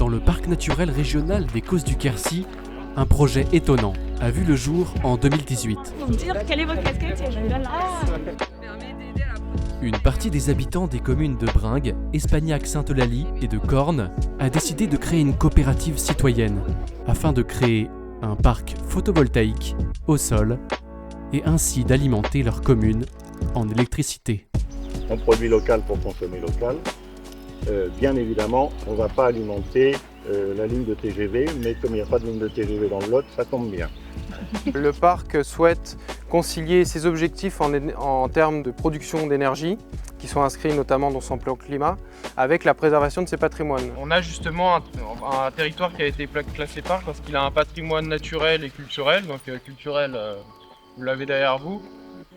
dans le parc naturel régional des Causses du Quercy, un projet étonnant a vu le jour en 2018. Pour me dire quelle est votre casquette, Une partie des habitants des communes de Bringues, Espagnac-Sainte-Eulalie et de Corne a décidé de créer une coopérative citoyenne afin de créer un parc photovoltaïque au sol et ainsi d'alimenter leur commune en électricité. On produit local pour consommer local. Bien évidemment, on ne va pas alimenter la ligne de TGV, mais comme il n'y a pas de ligne de TGV dans le Lot, ça tombe bien. Le parc souhaite concilier ses objectifs en termes de production d'énergie, qui sont inscrits notamment dans son plan climat, avec la préservation de ses patrimoines. On a justement un territoire qui a été classé parc parce qu'il a un patrimoine naturel et culturel. Donc culturel, vous l'avez derrière vous,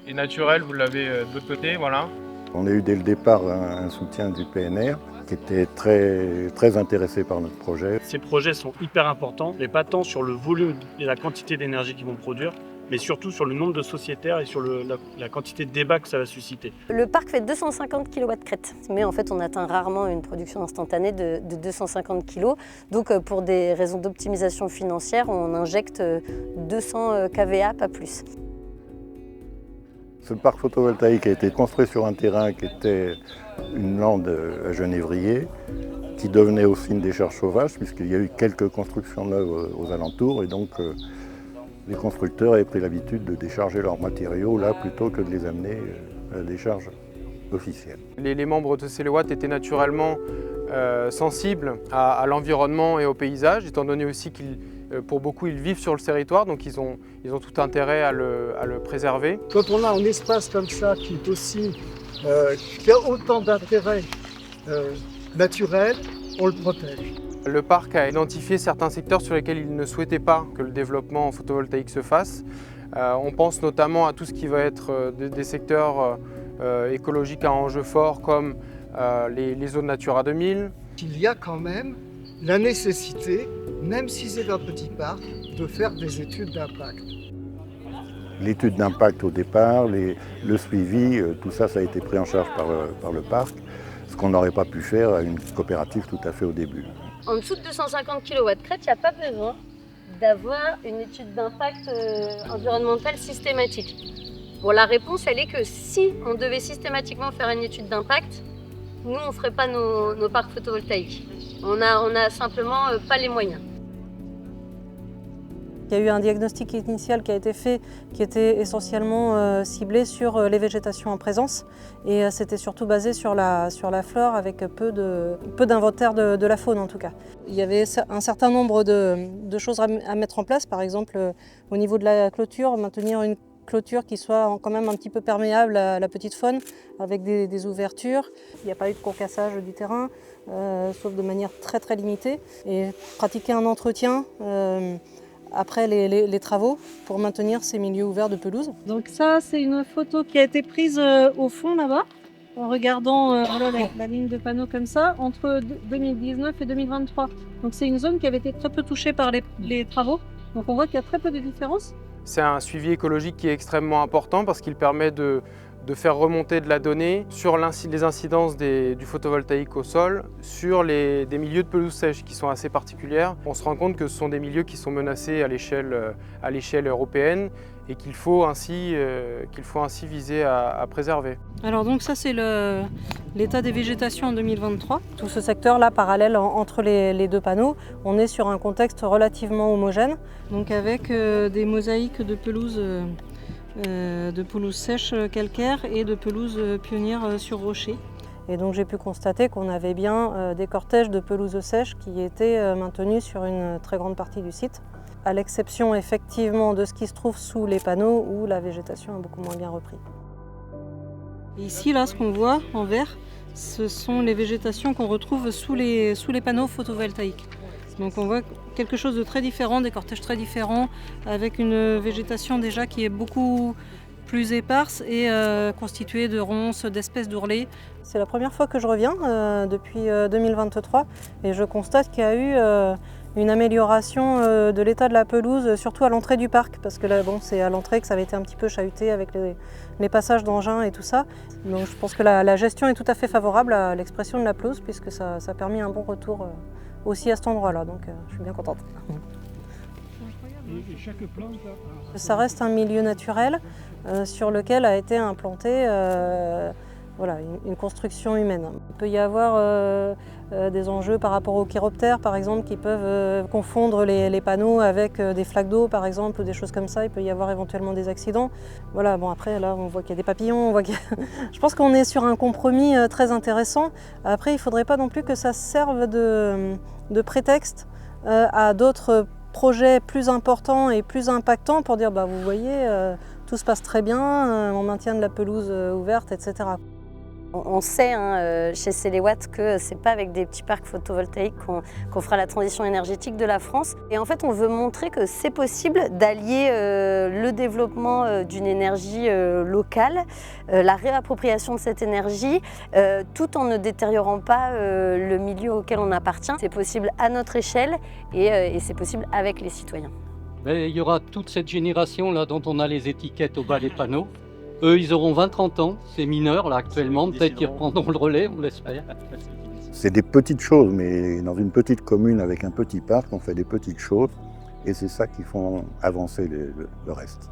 et naturel, vous l'avez de l'autre côté, voilà. On a eu dès le départ un soutien du PNR qui était très intéressé par notre projet. Ces projets sont hyper importants, mais pas tant sur le volume et la quantité d'énergie qu'ils vont produire, mais surtout sur le nombre de sociétaires et sur la quantité de débats que ça va susciter. Le parc fait 250 kW crête, mais en fait on atteint rarement une production instantanée de 250 kg. Donc pour des raisons d'optimisation financière, on injecte 200 kVA, pas plus. Ce parc photovoltaïque a été construit sur un terrain qui était une lande à genévrier, qui devenait aussi une décharge sauvage, puisqu'il y a eu quelques constructions neuves aux alentours, et donc les constructeurs avaient pris l'habitude de décharger leurs matériaux là plutôt que de les amener à la décharge officielle. Les membres de Céloat étaient naturellement sensibles à l'environnement et au paysage, étant donné aussi qu'ils pour beaucoup, ils vivent sur le territoire, donc ils ont tout intérêt à le préserver. Quand on a un espace comme ça qui est aussi, qui a autant d'intérêt naturel, on le protège. Le parc a identifié certains secteurs sur lesquels il ne souhaitait pas que le développement photovoltaïque se fasse. On pense notamment à tout ce qui va être des secteurs écologiques à enjeu fort, comme les zones Natura 2000. Il y a quand même la nécessité, même si c'est un petit parc, de faire des études d'impact. L'étude d'impact au départ, le suivi, tout ça, ça a été pris en charge par le parc, ce qu'on n'aurait pas pu faire à une coopérative tout à fait au début. En dessous de 250 kW crête, il n'y a pas besoin d'avoir une étude d'impact environnemental systématique. Bon, la réponse, elle est que si on devait systématiquement faire une étude d'impact, nous, on ne ferait pas nos parcs photovoltaïques. On a simplement pas les moyens. Il y a eu un diagnostic initial qui a été fait, qui était essentiellement ciblé sur les végétations en présence. Et c'était surtout basé sur la flore, avec peu d'inventaire de la faune en tout cas. Il y avait un certain nombre de choses à mettre en place, par exemple au niveau de la clôture, maintenir une clôture qui soit quand même un petit peu perméable à la petite faune, avec des ouvertures. Il n'y a pas eu de concassage du terrain, sauf de manière très limitée. Et pratiquer un entretien après les travaux pour maintenir ces milieux ouverts de pelouse. Donc ça, c'est une photo qui a été prise au fond là-bas, en regardant la ligne de panneaux comme ça, entre 2019 et 2023. Donc c'est une zone qui avait été très peu touchée par les travaux. Donc on voit qu'il y a très peu de différences. C'est un suivi écologique qui est extrêmement important parce qu'il permet de faire remonter de la donnée sur les incidences du photovoltaïque au sol, sur des milieux de pelouse sèche qui sont assez particulières. On se rend compte que ce sont des milieux qui sont menacés à l'échelle européenne et qu'il faut ainsi viser à préserver. Alors donc ça c'est l'état des végétations en 2023. Tout ce secteur-là parallèle entre les deux panneaux, on est sur un contexte relativement homogène, donc avec des mosaïques de pelouse sèche calcaire et de pelouse pionnière sur rocher. Et donc j'ai pu constater qu'on avait bien des cortèges de pelouse sèche qui étaient maintenus sur une très grande partie du site, à l'exception effectivement de ce qui se trouve sous les panneaux où la végétation a beaucoup moins bien repris. Et ici, là, ce qu'on voit en vert, ce sont les végétations qu'on retrouve sous les panneaux photovoltaïques. Donc on voit quelque chose de très différent, des cortèges très différents, avec une végétation déjà qui est beaucoup plus éparse et constituée de ronces, d'espèces d'ourlets. C'est la première fois que je reviens depuis 2023 et je constate qu'il y a eu une amélioration de l'état de la pelouse, surtout à l'entrée du parc, parce que là, bon, c'est à l'entrée que ça avait été un petit peu chahuté avec les passages d'engins et tout ça. Donc je pense que la gestion est tout à fait favorable à l'expression de la pelouse, puisque ça a permis un bon retour aussi à cet endroit-là, donc je suis bien contente. Et chaque plante Ça reste un milieu naturel sur lequel a été implantée voilà, une construction humaine. Il peut y avoir des enjeux par rapport aux chiroptères, par exemple, qui peuvent confondre les panneaux avec des flaques d'eau, par exemple, ou des choses comme ça. Il peut y avoir éventuellement des accidents. Voilà, bon après, là, on voit qu'il y a des papillons. On voit Je pense qu'on est sur un compromis très intéressant. Après, il ne faudrait pas non plus que ça serve de prétexte à d'autres projets plus importants et plus impactants pour dire, bah, vous voyez, tout se passe très bien, on maintient de la pelouse ouverte, etc. On sait chez Céléwatt que ce n'est pas avec des petits parcs photovoltaïques qu'on fera la transition énergétique de la France. Et en fait, on veut montrer que c'est possible d'allier le développement d'une énergie locale, la réappropriation de cette énergie, tout en ne détériorant pas le milieu auquel on appartient. C'est possible à notre échelle et c'est possible avec les citoyens. Mais il y aura toute cette génération-là dont on a les étiquettes au bas des panneaux. Eux, ils auront 20-30 ans, ces mineurs là actuellement, peut-être qu'ils reprendront le relais, on l'espère. C'est des petites choses, mais dans une petite commune avec un petit parc, on fait des petites choses et c'est ça qui font avancer le reste.